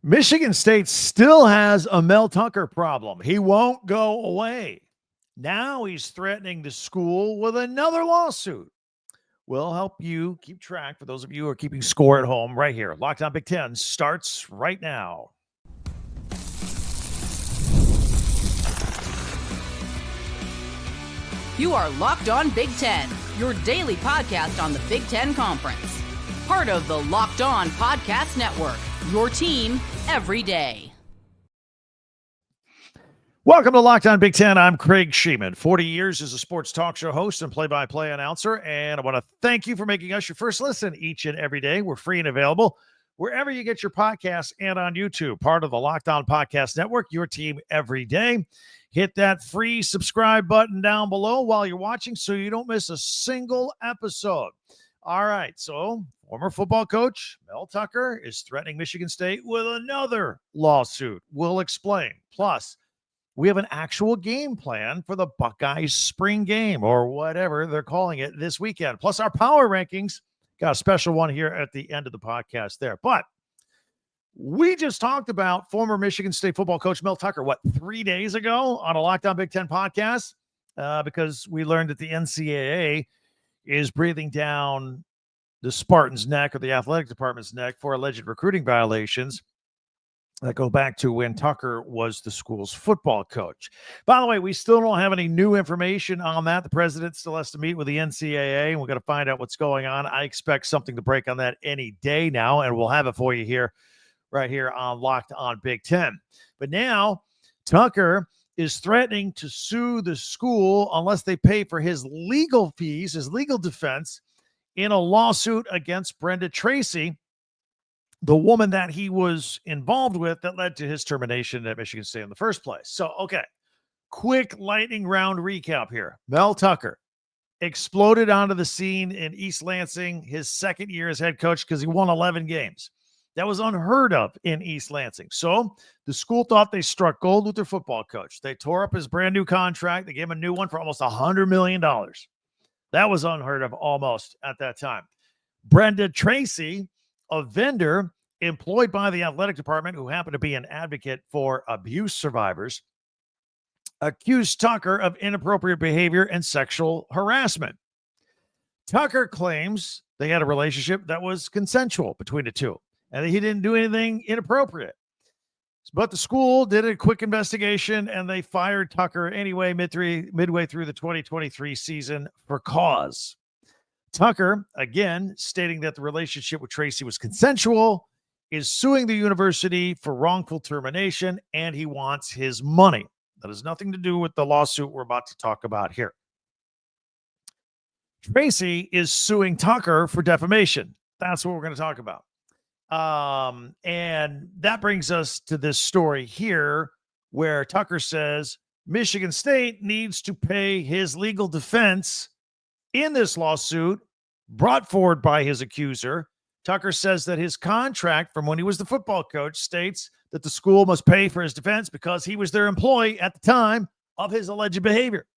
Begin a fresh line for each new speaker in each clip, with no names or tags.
Michigan State still has a Mel Tucker problem. He won't go away. Now he's threatening the school with another lawsuit. We'll help you keep track for those of you who are keeping score at home right here. Locked On Big Ten starts right now.
You are Locked On Big Ten, your daily podcast on the Big Ten Conference. Part of the Locked On Podcast Network, your team every day.
Welcome to Locked On Big Ten. I'm Craig Sheeman, 40 years as a sports talk show host and play-by-play announcer, and I want to thank you for making us your first listen each and every day. We're free and available wherever you get your podcasts and on YouTube. Part of the Locked On Podcast Network, your team every day. Hit that free subscribe button down below while you're watching so you don't miss a single episode. All right, so former football coach Mel Tucker is threatening Michigan State with another lawsuit. We'll explain. Plus, we have an actual game plan for the Buckeyes spring game or whatever they're calling it this weekend. Plus, our power rankings. Got a special one here at the end of the podcast there. But we just talked about former Michigan State football coach Mel Tucker, 3 days ago on a Locked On Big Ten podcast, because we learned that the NCAA is breathing down the Spartans' neck or the athletic department's neck for alleged recruiting violations that go back to when Tucker was the school's football coach. By the way, we still don't have any new information on that. The president still has to meet with the NCAA, and we're going to find out what's going on. I expect something to break on that any day now, and we'll have it for you here, right here on Locked On Big Ten. But now Tucker is threatening to sue the school unless they pay for his legal fees, his legal defense, in a lawsuit against Brenda Tracy, the woman that he was involved with that led to his termination at Michigan State in the first place. So, okay, quick lightning round recap here. Mel Tucker exploded onto the scene in East Lansing his second year as head coach because he won 11 games. That was unheard of in East Lansing. So the school thought they struck gold with their football coach. They tore up his brand new contract. They gave him a new one for almost $100 million. That was unheard of almost at that time. Brenda Tracy, a vendor employed by the athletic department who happened to be an advocate for abuse survivors, accused Tucker of inappropriate behavior and sexual harassment. Tucker claims they had a relationship that was consensual between the two, and he didn't do anything inappropriate. But the school did a quick investigation, and they fired Tucker anyway midway through the 2023 season for cause. Tucker, again, stating that the relationship with Tracy was consensual, is suing the university for wrongful termination, and he wants his money. That has nothing to do with the lawsuit we're about to talk about here. Tracy is suing Tucker for defamation. That's what we're going to talk about. And that brings us to this story here where Tucker says Michigan State needs to pay his legal defense in this lawsuit brought forward by his accuser. Tucker says that his contract from when he was the football coach states that the school must pay for his defense because he was their employee at the time of his alleged behavior.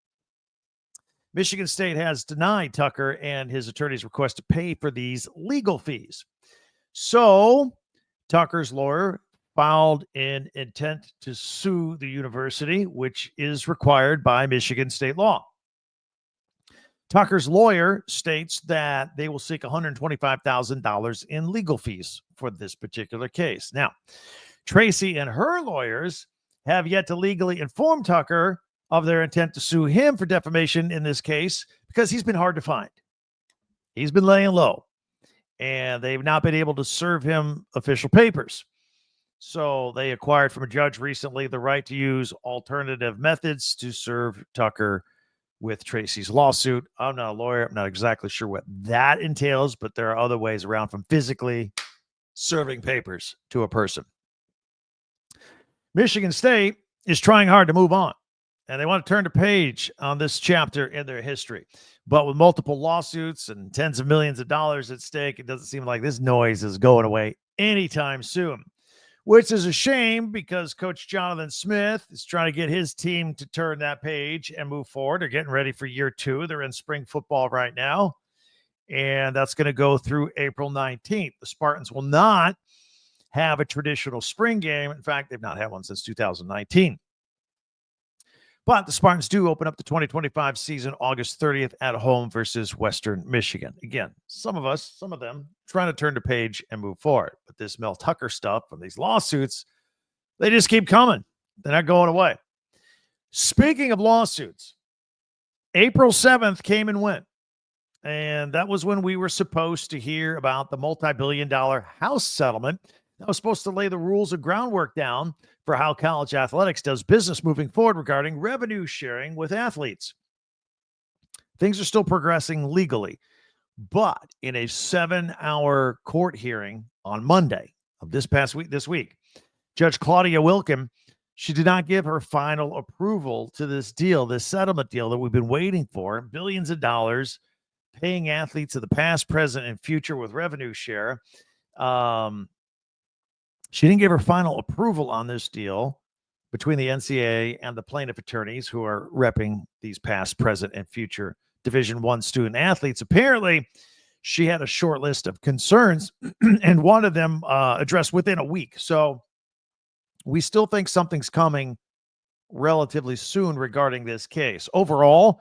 Michigan State has denied Tucker and his attorney's request to pay for these legal fees. So Tucker's lawyer filed an intent to sue the university, which is required by Michigan state law. Tucker's lawyer states that they will seek $125,000 in legal fees for this particular case. Now, Tracy and her lawyers have yet to legally inform Tucker of their intent to sue him for defamation in this case because he's been hard to find. He's been laying low, and they've not been able to serve him official papers. So they acquired from a judge recently the right to use alternative methods to serve Tucker with Tracy's lawsuit. I'm not a lawyer. I'm not exactly sure what that entails, but there are other ways around from physically serving papers to a person. Michigan State is trying hard to move on, and they want to turn the page on this chapter in their history. But with multiple lawsuits and tens of millions of dollars at stake, it doesn't seem like this noise is going away anytime soon, which is a shame because Coach Jonathan Smith is trying to get his team to turn that page and move forward. They're getting ready for year 2. They're in spring football right now, and that's going to go through April 19th. The Spartans will not have a traditional spring game. In fact, they've not had one since 2019. But the Spartans do open up the 2025 season August 30th at home versus Western Michigan. Again, some of them, trying to turn the page and move forward. But this Mel Tucker stuff from these lawsuits, they just keep coming. They're not going away. Speaking of lawsuits, April 7th came and went. And that was when we were supposed to hear about the multi-billion-dollar House settlement that was supposed to lay the rules of groundwork down for how college athletics does business moving forward regarding revenue sharing with athletes. Things are still progressing legally, but in a 7-hour court hearing on Monday of this week, Judge Claudia Wilkin, she did not give her final approval to this deal, this settlement deal that we've been waiting for, billions of dollars, paying athletes of the past, present, and future with revenue share. She didn't give her final approval on this deal between the NCAA and the plaintiff attorneys who are repping these past, present, and future Division I student athletes. Apparently, she had a short list of concerns and wanted them addressed within a week. So we still think something's coming relatively soon regarding this case. Overall,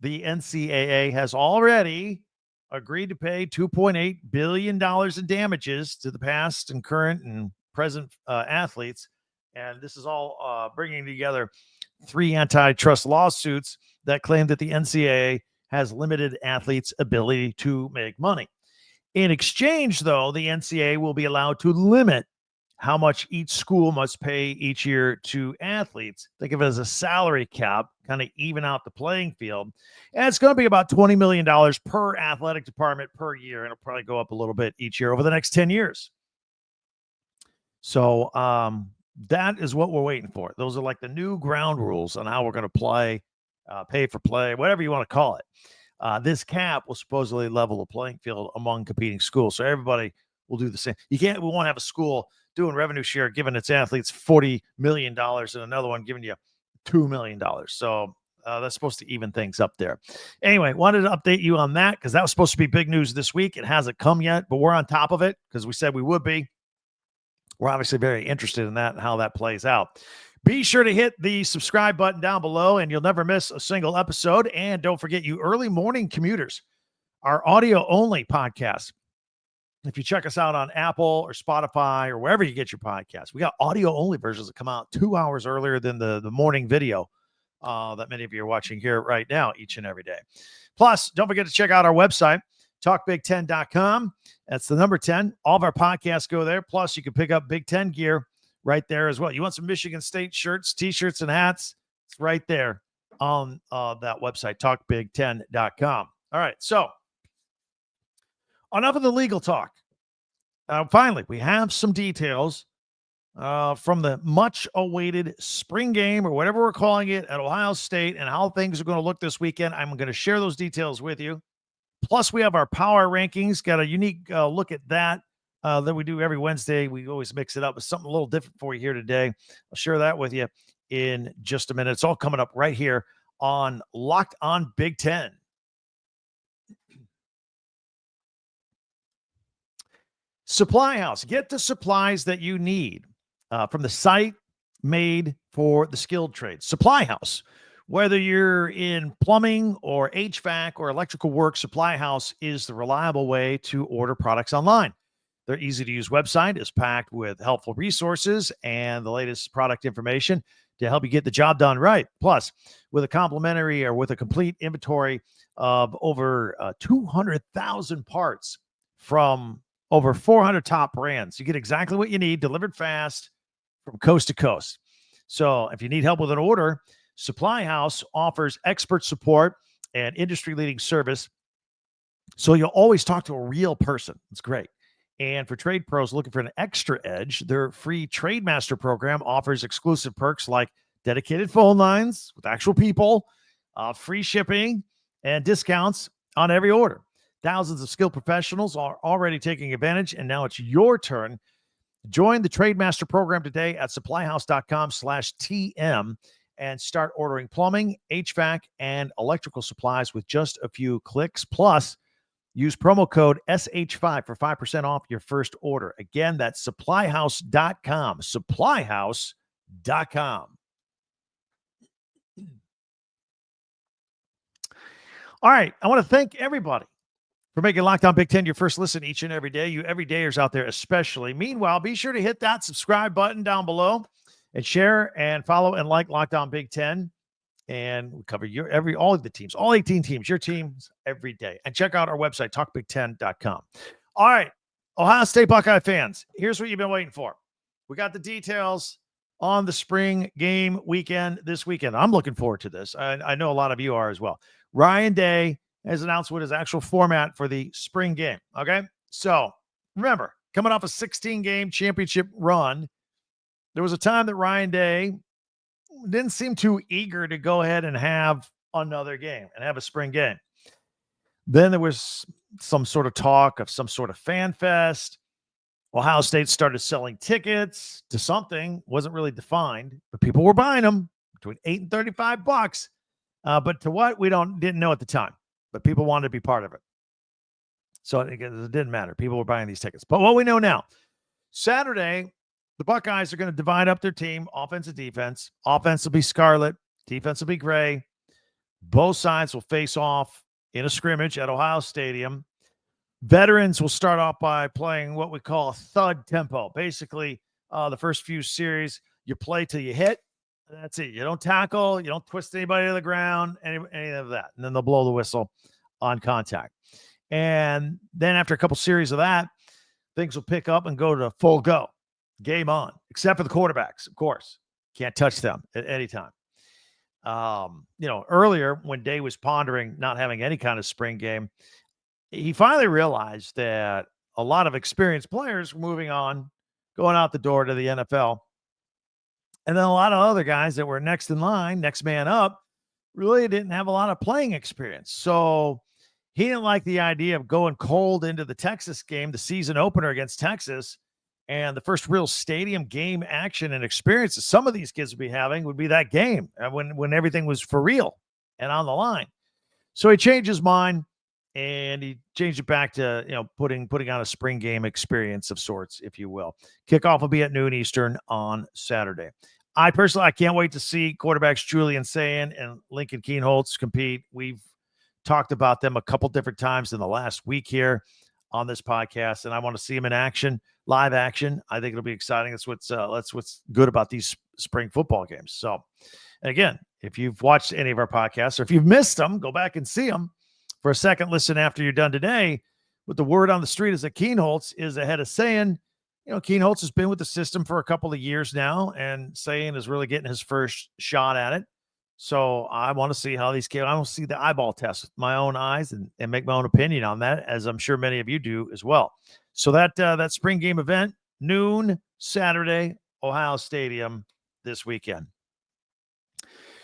the NCAA has already agreed to pay $2.8 billion in damages to the past and current and present athletes. And this is all bringing together 3 antitrust lawsuits that claim that the NCAA has limited athletes' ability to make money. In exchange, though, the NCAA will be allowed to limit how much each school must pay each year to athletes. Think of it as a salary cap, kind of even out the playing field. And it's going to be about $20 million per athletic department per year. And it'll probably go up a little bit each year over the next 10 years. So that is what we're waiting for. Those are like the new ground rules on how we're going to play, pay for play, whatever you want to call it. This cap will supposedly level the playing field among competing schools. So everybody will do the same. We won't have a school doing revenue share, giving its athletes $40 million and another one giving you $2 million. So that's supposed to even things up there. Anyway, wanted to update you on that because that was supposed to be big news this week. It hasn't come yet, but we're on top of it because we said we would be. We're obviously very interested in that and how that plays out. Be sure to hit the subscribe button down below and you'll never miss a single episode. And don't forget, you early morning commuters, our audio only podcast. If you check us out on Apple or Spotify or wherever you get your podcasts, we got audio only versions that come out 2 hours earlier than the morning video that many of you are watching here right now, each and every day. Plus, don't forget to check out our website, talkbig10.com. That's the number 10. All of our podcasts go there. Plus, you can pick up Big Ten gear right there as well. You want some Michigan State shirts, T-shirts, and hats? It's right there on that website, talkbig10.com. All right, so enough of the legal talk. Finally, we have some details from the much-awaited spring game or whatever we're calling it at Ohio State and how things are going to look this weekend. I'm going to share those details with you. Plus, we have our power rankings. Got a unique look at that we do every Wednesday. We always mix it up with something a little different for you here today. I'll share that with you in just a minute. It's all coming up right here on Locked On Big Ten. Supply House. Get the supplies that you need from the site made for the skilled trades. Supply House. Whether you're in plumbing or HVAC or electrical work, Supply House is the reliable way to order products online. Their easy-to-use website is packed with helpful resources and the latest product information to help you get the job done right. Plus, with a complimentary or with a complete inventory of over 200,000 parts from over 400 top brands, you get exactly what you need delivered fast from coast to coast. So if you need help with an order, Supply House offers expert support and industry-leading service, so you'll always talk to a real person. It's great. And for trade pros looking for an extra edge, their free Trade Master program offers exclusive perks like dedicated phone lines with actual people, free shipping, and discounts on every order. Thousands of skilled professionals are already taking advantage, and now it's your turn. Join the Trade Master program today at supplyhouse.com/TM and start ordering plumbing, HVAC, and electrical supplies with just a few clicks. Plus, Use promo code SH5 for 5% off your first order. Again, that's supplyhouse.com. Supplyhouse.com. All right. I want to thank everybody for making Locked On Big Ten your first listen each and every day. You everydayers out there especially. Meanwhile, be sure to hit that subscribe button down below and share and follow and like Locked On Big Ten. And we cover all of the teams, all 18 teams, your teams every day. And check out our website, talkbig10.com. All right, Ohio State Buckeye fans, here's what you've been waiting for. We got the details on the spring game weekend this weekend. I'm looking forward to this. I know a lot of you are as well. Ryan Day has announced what his actual format for the spring game. Okay, so remember, coming off a 16-game championship run, there was a time that Ryan Day didn't seem too eager to go ahead and have another game and have a spring game. Then there was some sort of talk of some sort of fan fest. Ohio State started selling tickets to something, wasn't really defined, but people were buying them between $8 and $35. But to what, we didn't know at the time, but people wanted to be part of it. So it didn't matter. People were buying these tickets. But what we know now, Saturday, the Buckeyes are going to divide up their team, offense and defense. Offense will be scarlet. Defense will be gray. Both sides will face off in a scrimmage at Ohio Stadium. Veterans will start off by playing what we call a thud tempo. Basically, the first few series, you play till you hit. That's it. You don't tackle. You don't twist anybody to the ground, any of that. And then they'll blow the whistle on contact. And then after a couple series of that, things will pick up and go to full go. Game on, except for the quarterbacks, of course. Can't touch them at any time. Earlier when Day was pondering not having any kind of spring game, he finally realized that a lot of experienced players were moving on, going out the door to the NFL. And then a lot of other guys that were next in line, next man up, really didn't have a lot of playing experience. So he didn't like the idea of going cold into the Texas game, the season opener against Texas. And the first real stadium game action and experience that some of these kids would be having would be that game when everything was for real and on the line. So he changed his mind and he changed it back to, putting on a spring game experience of sorts, if you will. Kickoff will be at noon Eastern on Saturday. I can't wait to see quarterbacks Julian Sayin and Lincoln Kienholz compete. We've talked about them a couple different times in the last week here on this podcast, and I want to see them in action, live action. I think it'll be exciting. That's what's good about these spring football games. So, again, if you've watched any of our podcasts or if you've missed them, go back and see them for a second listen after you're done today. But the word on the street is that Kienholz is ahead of Sayin. Kienholz has been with the system for a couple of years now, and Sayin is really getting his first shot at it. So I want to see how these kids, I want to see the eyeball test with my own eyes and make my own opinion on that, as I'm sure many of you do as well. So that spring game event, noon, Saturday, Ohio Stadium this weekend.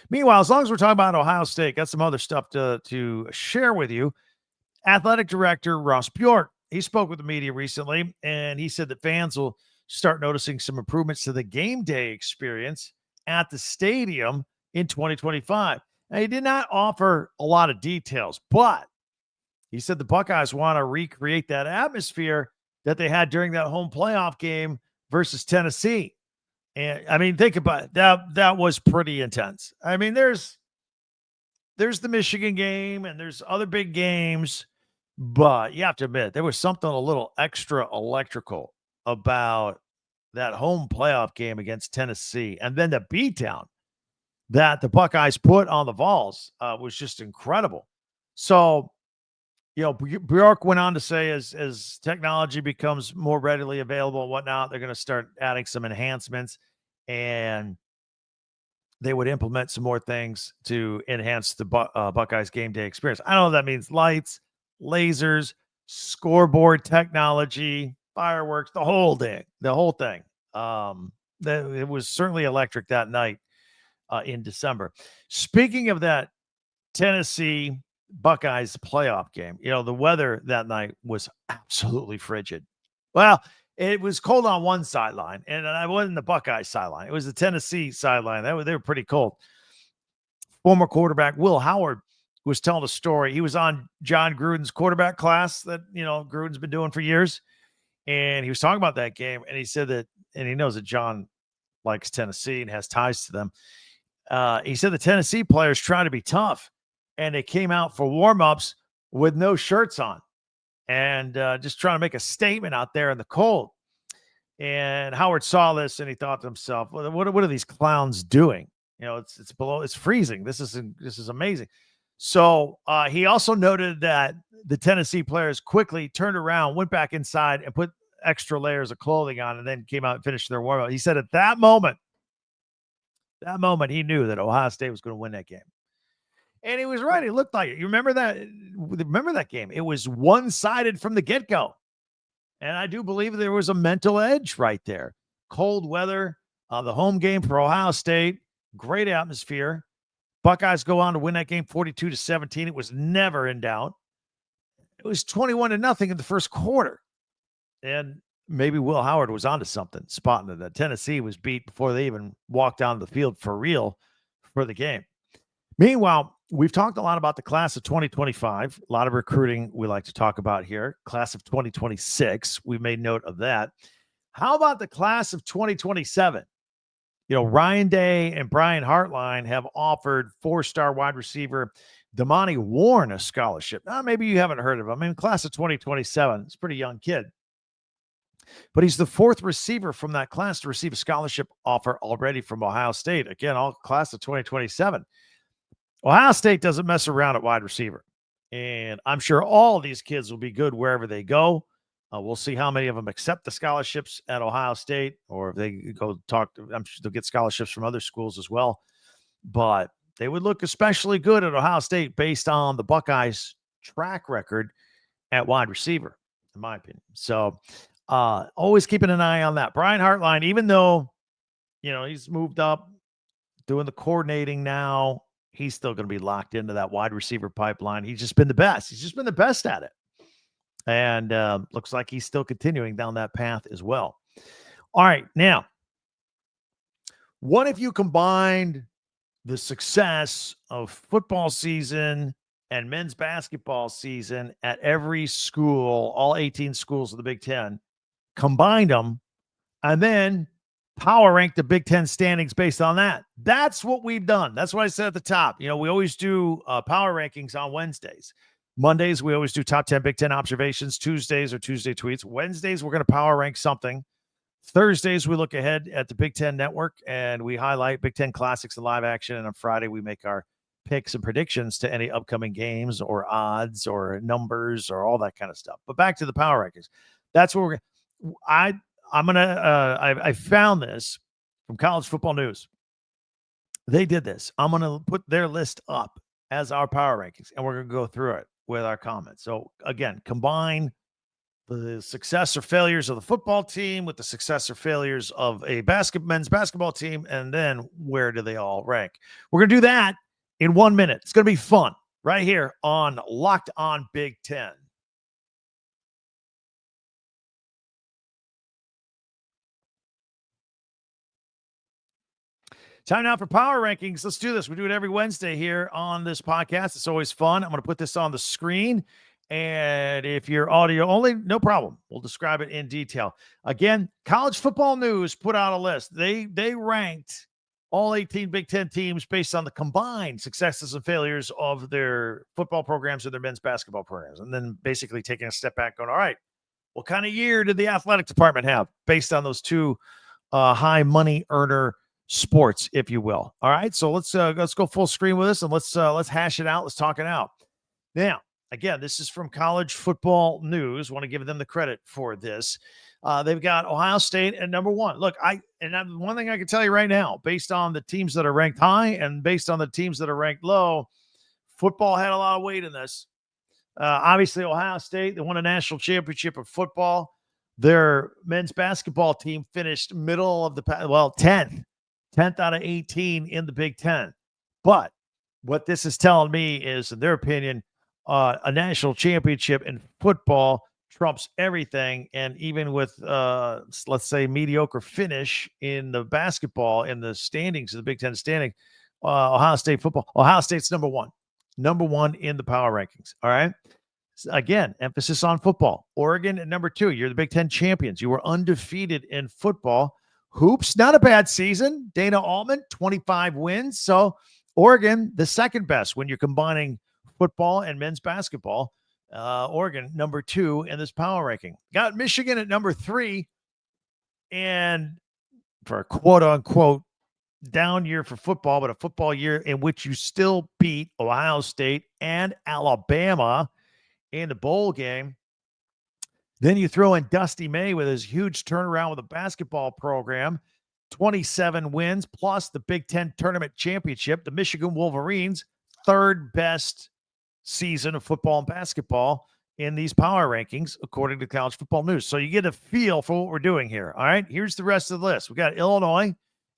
Meanwhile, as long as we're talking about Ohio State, got some other stuff to share with you. Athletic director Ross Bjork, he spoke with the media recently, and he said that fans will start noticing some improvements to the game day experience at the stadium in 2025. Now, he did not offer a lot of details, but he said the Buckeyes want to recreate that atmosphere that they had during that home playoff game versus Tennessee. And I mean, think about it. That was pretty intense. I mean, there's the Michigan game and there's other big games, but you have to admit there was something a little extra electrical about that home playoff game against Tennessee. And then the beatdown that the Buckeyes put on the Vols was just incredible. So, Bjork went on to say as technology becomes more readily available and whatnot, they're going to start adding some enhancements, and they would implement some more things to enhance the Buckeyes game day experience. I don't know if that means lights, lasers, scoreboard technology, fireworks, the whole thing. It was certainly electric that night in December. Speaking of that Tennessee Buckeyes playoff game, the weather that night was absolutely frigid. Well, it was cold on one sideline, and I wasn't the Buckeyes sideline. It was the Tennessee sideline. They were pretty cold. Former quarterback Will Howard who was telling a story. He was on John Gruden's quarterback class that, Gruden's been doing for years. And he was talking about that game. And he said that, and he knows that John likes Tennessee and has ties to them. He said the Tennessee players trying to be tough, and they came out for warm-ups with no shirts on and just trying to make a statement out there in the cold. And Howard saw this and he thought to himself, what are these clowns doing? It's freezing. This is amazing. So he also noted that the Tennessee players quickly turned around, went back inside and put extra layers of clothing on, and then came out and finished their warm-up. He said at that moment, he knew that Ohio State was going to win that game. And he was right. It looked like it. You remember that? Remember that game? It was one-sided from the get-go. And I do believe there was a mental edge right there. Cold weather, the home game for Ohio State, great atmosphere. Buckeyes go on to win that game 42-17. It was never in doubt. It was 21-0 in the first quarter. And maybe Will Howard was onto something, spotting that Tennessee was beat before they even walked down the field for real for the game. Meanwhile, we've talked a lot about the class of 2025, a lot of recruiting we like to talk about here. Class of 2026, we made note of that. How about the class of 2027? Ryan Day and Brian Hartline have offered 4-star wide receiver Damani Warren a scholarship. Now, maybe you haven't heard of him. Class of 2027, it's a pretty young kid. But he's the 4th receiver from that class to receive a scholarship offer already from Ohio State. Again, all class of 2027. Ohio State doesn't mess around at wide receiver. And I'm sure all of these kids will be good wherever they go. We'll see how many of them accept the scholarships at Ohio State, or if they go talk to, I'm sure they'll get scholarships from other schools as well. But they would look especially good at Ohio State based on the Buckeyes' track record at wide receiver, in my opinion. So always keeping an eye on that. Brian Hartline, even though, he's moved up, doing the coordinating now, he's still going to be locked into that wide receiver pipeline. He's just been the best. He's just been the best at it. And looks like he's still continuing down that path as well. All right. Now, what if you combined the success of football season and men's basketball season at every school, all 18 schools of the Big Ten, combined them, and then power rank the Big Ten standings based on that? That's what we've done. That's what I said at the top. We always do power rankings on Wednesdays. Mondays, we always do top 10 Big Ten observations. Tuesdays are Tuesday tweets. Wednesdays, we're going to power rank something. Thursdays, we look ahead at the Big Ten Network, and we highlight Big Ten classics and live action. And on Friday, we make our picks and predictions to any upcoming games or odds or numbers or all that kind of stuff. But back to the power rankings. That's what we're going to – I found this from College Football News. They did this. I'm going to put their list up as our power rankings, and we're going to go through it with our comments. So again, combine the success or failures of the football team with the success or failures of a men's basketball team, and then where do they all rank? We're going to do that in 1 minute. It's going to be fun right here on Locked On Big Ten. Time now for power rankings. Let's do this. We do it every Wednesday here on this podcast. It's always fun. I'm going to put this on the screen. And if you're audio only, no problem. We'll describe it in detail. Again, College Football News put out a list. They ranked all 18 Big Ten teams based on the combined successes and failures of their football programs or their men's basketball programs. And then basically taking a step back going, all right, what kind of year did the athletic department have based on those two high money earner sports, if you will? All right, so let's go full screen with this, and let's hash it out. Let's talk it out. Now, again, this is from College Football News. Want to give them the credit for this. They've got Ohio State at number 1. Look, one thing I can tell you right now, based on the teams that are ranked high and based on the teams that are ranked low, football had a lot of weight in this. Obviously, Ohio State, they won a national championship of football. Their men's basketball team finished middle of the 10th out of 18 in the Big Ten. But what this is telling me is, in their opinion, a national championship in football trumps everything. And even with, let's say, mediocre finish in the basketball, in the standings of the Big Ten standing, Ohio State's number 1. number one in the power rankings. All right. Again, emphasis on football. Oregon at number 2. You're the Big Ten champions. You were undefeated in football. Hoops, not a bad season. Dana Altman, 25 wins. So Oregon, the second best when you're combining football and men's basketball. Oregon, number 2 in this power ranking. Got Michigan at number 3. And for a quote unquote down year for football, but a football year in which you still beat Ohio State and Alabama in the bowl game. Then you throw in Dusty May with his huge turnaround with a basketball program, 27 wins, plus the Big Ten tournament championship. The Michigan Wolverines, third best season of football and basketball in these power rankings, according to College Football News. So you get a feel for what we're doing here. All right, here's the rest of the list. We got Illinois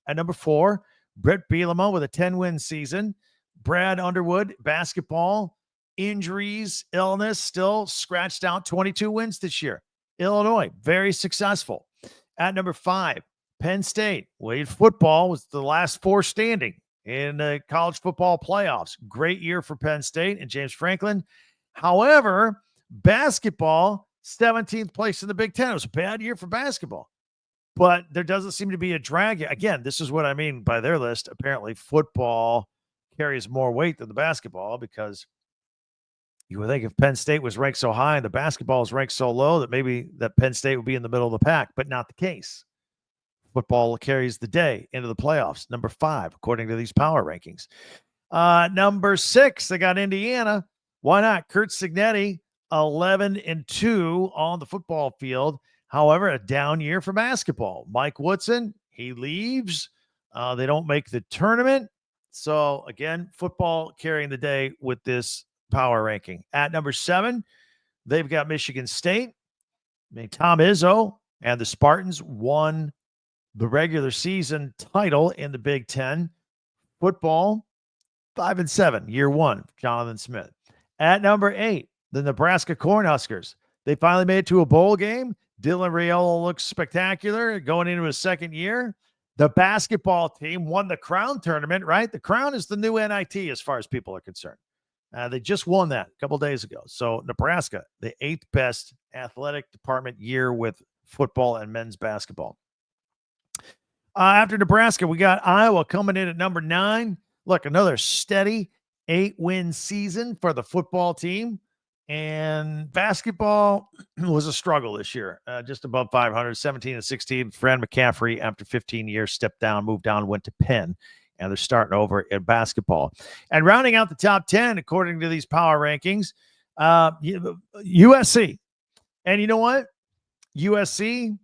at number 4, Brett Bielema with a 10-win season, Brad Underwood, basketball, injuries, illness, still scratched out, 22 wins this year. Illinois, very successful. At number 5, Penn State. Wade football was the last 4 standing in the college football playoffs. Great year for Penn State and James Franklin. However, basketball, 17th place in the Big Ten. It was a bad year for basketball, but there doesn't seem to be a drag. Again, this is what I mean by their list. Apparently, football carries more weight than the basketball, because you would think if Penn State was ranked so high and the basketball is ranked so low that maybe that Penn State would be in the middle of the pack, but not the case. Football carries the day into the playoffs. Number 5, according to these power rankings. Number 6, they got Indiana. Why not? Kurt Signetti, 11-2 on the football field. However, a down year for basketball. Mike Woodson, he leaves. They don't make the tournament. So, again, football carrying the day with this power ranking. At number 7, they've got Michigan State. Tom Izzo and the Spartans won the regular season title in the Big Ten. Football, 5-7, year 1, Jonathan Smith. At number 8, the Nebraska Cornhuskers. They finally made it to a bowl game. Dylan Raiola looks spectacular going into his second year. The basketball team won the Crown tournament, right? The Crown is the new NIT as far as people are concerned. They just won that a couple days ago. So Nebraska, the 8th best athletic department year with football and men's basketball. After Nebraska, we got Iowa coming in at number 9. Look, another steady 8-win season for the football team. And basketball was a struggle this year, just above 500, 17-16. Fran McCaffrey, after 15 years, stepped down, moved down, went to Penn. And they're starting over in basketball. And rounding out the top 10, according to these power rankings, USC. And you know what? USC,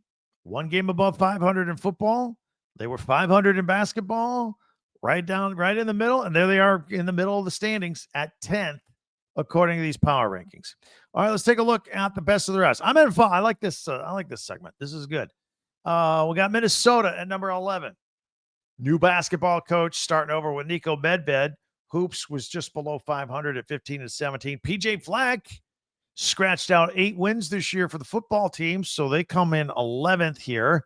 1 game above 500 in football. They were 500 in basketball, right in the middle. And there they are in the middle of the standings at 10th, according to these power rankings. All right, let's take a look at the best of the rest. I'm having fun. I like this. I like this segment. This is good. We got Minnesota at number 11. New basketball coach starting over with Nico Medved. Hoops was just below 500 at 15-17. PJ Fleck scratched out 8 wins this year for the football team, so they come in 11th here.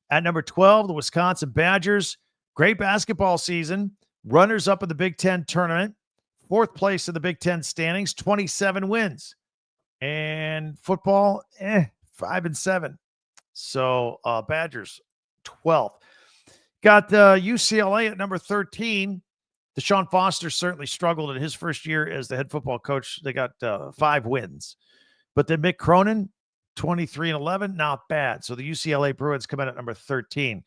At number 12, the Wisconsin Badgers. Great basketball season. Runners up in the Big Ten tournament. 4th place in the Big Ten standings. 27 wins. And football, 5-7. So Badgers, 12th. Got UCLA at number 13. Deshaun Foster certainly struggled in his first year as the head football coach. They got 5 wins. But then Mick Cronin, 23-11, not bad. So the UCLA Bruins come in at number 13.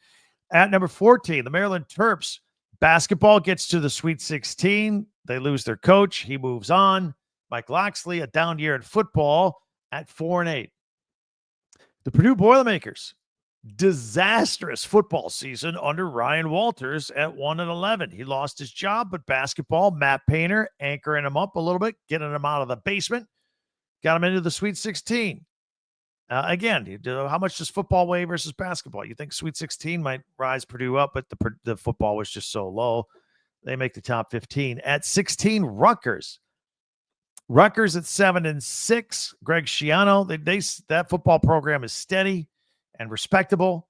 At number 14, the Maryland Terps. Basketball gets to the Sweet 16. They lose their coach. He moves on. Mike Loxley, a down year in football at 4-8. The Purdue Boilermakers. Disastrous football season under Ryan Walters at 1-11. He lost his job, but basketball, Matt Painter anchoring him up a little bit, getting him out of the basement, got him into the Sweet 16. Again, how much does football weigh versus basketball? You think Sweet 16 might rise Purdue up, but the football was just so low. They make the top 15. At 16, Rutgers. Rutgers at 7-6. Greg Schiano, that football program is steady and respectable.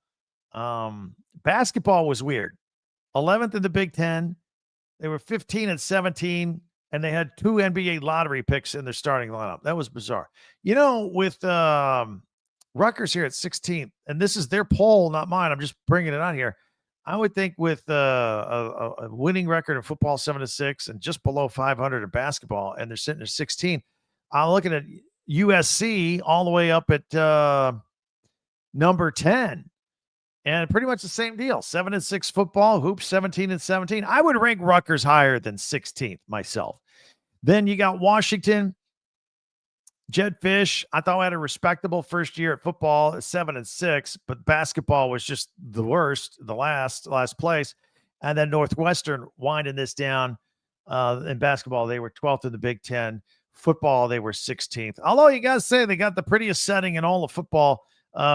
Basketball was weird. 11th in the Big Ten. They were 15-17. and they had 2 NBA lottery picks in their starting lineup. That was bizarre. With Rutgers here at 16th, and this is their poll, not mine. I'm just bringing it on here. I would think with a winning record in football, 7-6, and just below 500 in basketball, and they're sitting at 16. I'm looking at USC all the way up at number 10. And pretty much the same deal. 7-6 football, hoops 17-17. I would rank Rutgers higher than 16th myself. Then you got Washington. Jed Fish, I thought had a respectable first year at football, 7-6, but basketball was just the worst, the last place. And then Northwestern winding this down. In basketball, they were 12th in the Big Ten. Football, they were 16th. Although you got to say they got the prettiest setting in all of football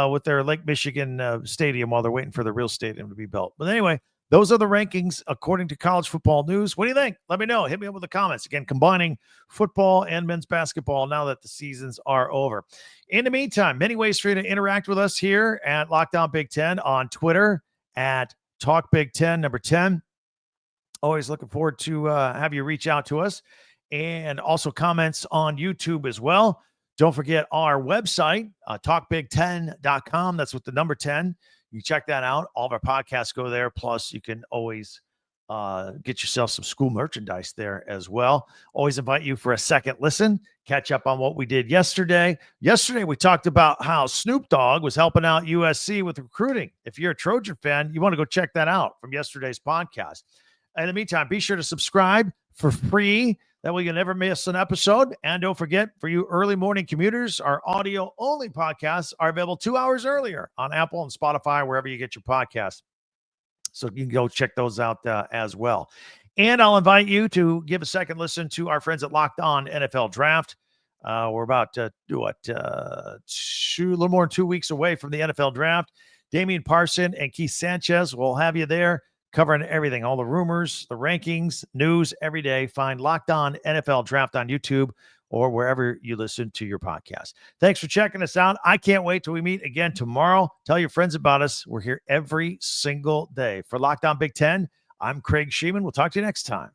with their Lake Michigan stadium while they're waiting for the real stadium to be built. But anyway, those are the rankings according to College Football News. What do you think? Let me know. Hit me up with the comments. Again, combining football and men's basketball now that the seasons are over. In the meantime, many ways for you to interact with us here at Locked On Big Ten on Twitter at Talk Big Ten, number 10. Always looking forward to have you reach out to us, and also comments on YouTube as well. Don't forget our website, talkbig10.com. That's with the number 10. You check that out. All of our podcasts go there. Plus, you can always get yourself some school merchandise there as well. Always invite you for a second listen. Catch up on what we did yesterday. Yesterday, we talked about how Snoop Dogg was helping out USC with recruiting. If you're a Trojan fan, you want to go check that out from yesterday's podcast. In the meantime, be sure to subscribe for free. That way you'll never miss an episode. And don't forget, for you early morning commuters, our audio-only podcasts are available 2 hours earlier on Apple and Spotify, wherever you get your podcasts. So you can go check those out as well. And I'll invite you to give a second listen to our friends at Locked On NFL Draft. We're about a little more than 2 weeks away from the NFL Draft. Damian Parson and Keith Sanchez will have you there, covering everything, all the rumors, the rankings, news every day. Find Locked On NFL Draft on YouTube or wherever you listen to your podcast. Thanks for checking us out. I can't wait till we meet again tomorrow. Tell your friends about us. We're here every single day. For Locked On Big Ten, I'm Craig Sheeman. We'll talk to you next time.